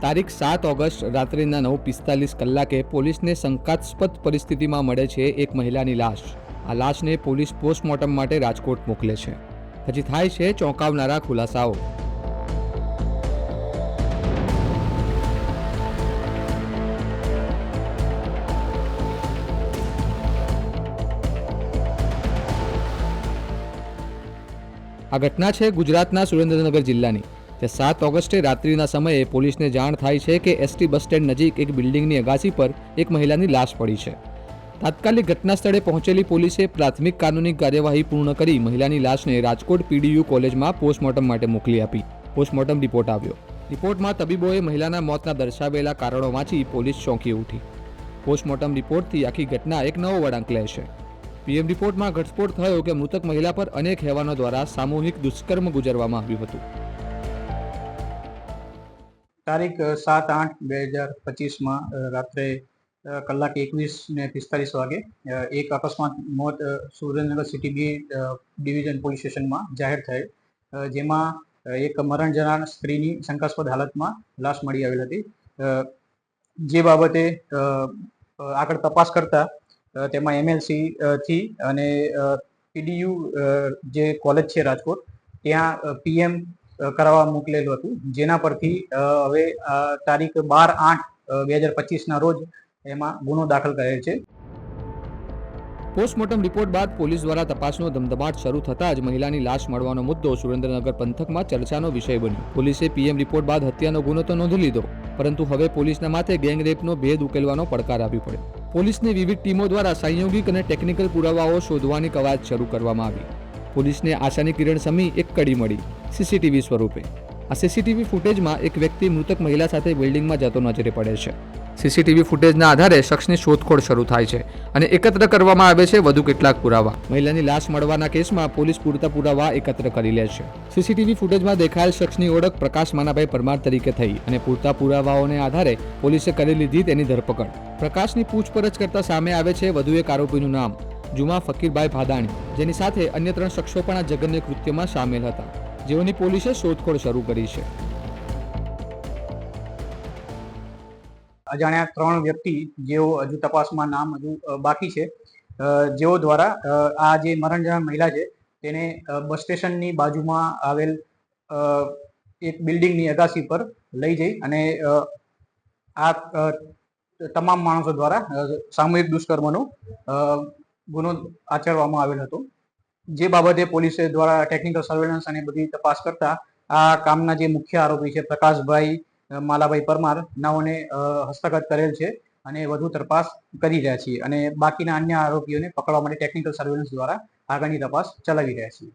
તારીખ 7 ઓગસ્ટ રાત્રિના 9:45 કલાકે પોલીસને શંકાસ્પદ પરિસ્થિતિમાં મળે છે એક મહિલાની લાશ. આ લાશને પોલીસ પોસ્ટમોર્ટમ માટે રાજકોટ મોકલે છે. પછી થાય છે ચોંકાવનારા ખુલાસાઓ. આ ઘટના છે ગુજરાતના સુરેન્દ્રનગર જિલ્લાની. તે 7 ઓગસ્ટે રાત્રિના સમયે પોલીસને જાણ થાય છે કે એસટી બસ સ્ટેન્ડ નજીક એક બિલ્ડિંગની અગાસી પર એક મહિલાની લાશ પડી છે. તાત્કાલિક ઘટના સ્થળે પહોંચેલી પોલીસે પ્રાથમિક કાનૂની કાર્યવાહી પૂર્ણ કરી મહિલાની લાશને રાજકોટ પીડીયુ કોલેજમાં પોસ્ટમોર્ટમ માટે મોકલી આપી. પોસ્ટમોર્ટમ રિપોર્ટ આવ્યો. રિપોર્ટમાં તબીબોએ મહિલાના મોતના દર્શાવેલા કારણો વાંચી પોલીસ ચોંકી ઉઠી. પોસ્ટમોર્ટમ રિપોર્ટથી આખી ઘટના એક નવો વળાંક લે છે. પીએમ રિપોર્ટમાં ઘટસ્ફોટ થયો કે મૃતક મહિલા પર અનેક હેવાનો દ્વારા સામૂહિક દુષ્કર્મ ગુજરવામાં આવ્યું હતું. તારીખ 7/8/2025 રાત્રે કલાક 21:45 વાગે એક અકસ્માત મોત Surendranagar city B division police સ્ટેશનમાં જાહેર થયેલ, જેમાં એક મરણ જનાર સ્ત્રીની શંકાસ્પદ હાલતમાં લાશ મળી આવેલ હતી. જે બાબતે આગળ તપાસ કરતા તેમાં એમએલસી થી અને પીડીયુ જે કોલેજ છે રાજકોટ, ત્યાં પીએમ કરાવવા મોકલેલું હતું, જેના પરથી હવે તારીખ 12/8/2025 રોજ એમાં ગુનો દાખલ કરેલ છે. પોસ્ટમોર્ટમ રિપોર્ટ બાદ પોલીસ દ્વારા તપાસનો ધમધમાટ શરૂ થતાં જ મહિલાની લાશ મળવાનો મુદ્દો સુરેન્દ્રનગર પંથકમાં ચર્ચાનો વિષય બન્યો. પોલીસે પીએમ રિપોર્ટ બાદ હત્યાનો ગુનો તો નોંધી લીધો, પરંતુ હવે પોલીસના માથે ગેંગરેપનો ભેદ ઉકેલવાનો પડકાર આવ્યો પડ્યો. પોલીસની વિવિધ ટીમો દ્વારા સંયોગિક અને ટેકનિકલ પુરાવાઓ શોધવાની કવાયત શરૂ કરવામાં આવી. પોલીસને આશાની કિરણ સમી એક કડી મળી, સીસીટીવી સ્વરૂપે. આ સીસીટીવી ફૂટેજમાં એક વ્યક્તિ મૃતક મહિલા સાથે બિલ્ડિંગમાં જતો નજરે પડે છે. સીસીટીવી ફૂટેજના આધારે શખ્સની શોધખોળ શરૂ થાય છે અને એકત્ર કરવામાં આવે છે વધુ કેટલાક પુરાવા. મહિલાની લાશ મળવાના કેસમાં પોલીસ પૂરતા પુરાવા એકત્ર કરી લે છે. સીસીટીવી ફૂટેજમાં દેખાયેલ શખ્સની ઓળખ પ્રકાશ માનાભાઈ પરમાર તરીકે થઈ અને પૂરતા પુરાવાઓને આધારે પોલીસે કરી લીધી તેની ધરપકડ. પ્રકાશની પૂછપરછ કરતા સામે આવે છે વધુ એક આરોપીનું નામ જુમા ફકીરભાઈ ભાદાણી, જેની સાથે અન્ય 3 શખ્સો પણ આ જઘન્ય કૃત્યમાં સામેલ હતા, જેઓની પોલીસે શોધખોળ શરૂ કરી છે. અજાણ્યા 3 વ્યક્તિ જેઓ હજુ તપાસમાં નામ હજુ બાકી છે, જેઓ દ્વારા આ જે મરણ જનાર મહિલા છે તેને બસ સ્ટેશનની બાજુમાં આવેલ એક બિલ્ડિંગની અગાસી પર લઈ જઈ અને આ તમામ માણસો દ્વારા સામૂહિક દુષ્કર્મનો ગુનો આચરવામાં આવેલ હતો. જે બાબતે પોલીસે દ્વારા ટેકનિકલ સર્વેલન્સ અને બધી તપાસ કરતા આ કામના જે મુખ્ય આરોપી છે પ્રકાશભાઈ માલાભાઈ પરમાર નાઓને હસ્તગત કરેલ છે અને વધુ તપાસ કરી રહ્યા છીએ અને બાકીના અન્ય આરોપીઓને પકડવા માટે ટેકનિકલ સર્વેલન્સ દ્વારા આગળની તપાસ ચલાવી રહ્યા છીએ.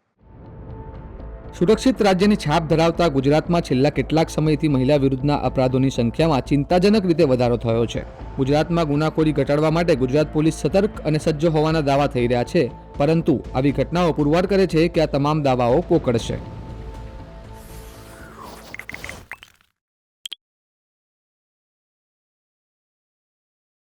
સુરક્ષિત રાજ્યની છાપ ધરાવતા ગુજરાતમાં છેલ્લા કેટલાક સમયથી મહિલા વિરુદ્ધના અપરાધોની સંખ્યામાં ચિંતાજનક રીતે વધારો થયો છે. ગુજરાતમાં ગુનાખોરી ઘટાડવા માટે ગુજરાત પોલીસ સતર્ક અને સજ્જ હોવાના દાવા થઈ રહ્યા છે, પરંતુ આવી ઘટનાઓ પુરવાર કરે છે કે આ તમામ દાવાઓ પોકળ છે.